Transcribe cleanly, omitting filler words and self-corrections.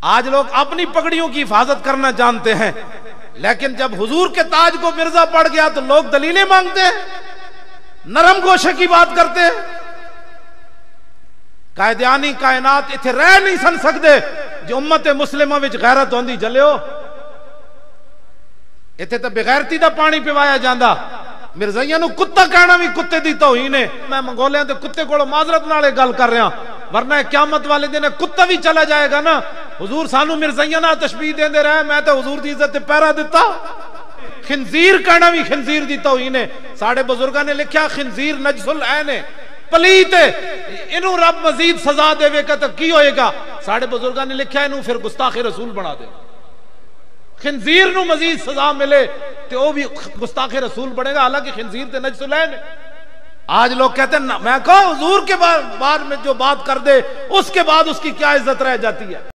आज लोग अपनी पगड़ियों की हिफाजत करना जानते हैं, लेकिन जब हुजूर के ताज को मिर्जा पड़ गया तो लोग दलीलें मांगते हैं, नरम गोशे की बात करते हैं। कायदानी कायनात इथे रह नहीं सन सकते जो उम्मत मुस्लिमा विच गैरत होंदी जलियो। इथे तो बेगैरती दा पानी पिवाया जांदा। मिर्जाइया नूं कुत्ता कहना भी कुत्ते दी तौहीन है। मैं मंगोलिया के कुत्ते को माजरत नाल गल कर रहा, वरना क़यामत वाले दिन कुत्ता भी चला जाएगा ना। हुजूर सानू मिर्जाइया नाल तशबीह देंदे रहे, मैं तो हुजूर दी इज्जत ते पहरा दिता। खिंजीर कहना भी खिंजीर दी तौहीन है। साडे बुजुर्गां ने लिखा खिंजीर नजसुल ऐन है, पलीत है, इनू रब मजीद सजा देवेगा तो की होएगा। साडे बुजुर्गां ने लिखा इनू फिर गुस्ताखे रसूल बना दे। खिंजीर नू मजीद सजा मिले तो वह भी गुस्ताखे रसूल बनेगा, हालांकि खिंजीर ते नजसुल ऐन है। आज लोग कहते हैं ना, मैं कहो हुजूर के बाद में जो बात कर दे उसके बाद उसकी क्या इज्जत रह जाती है।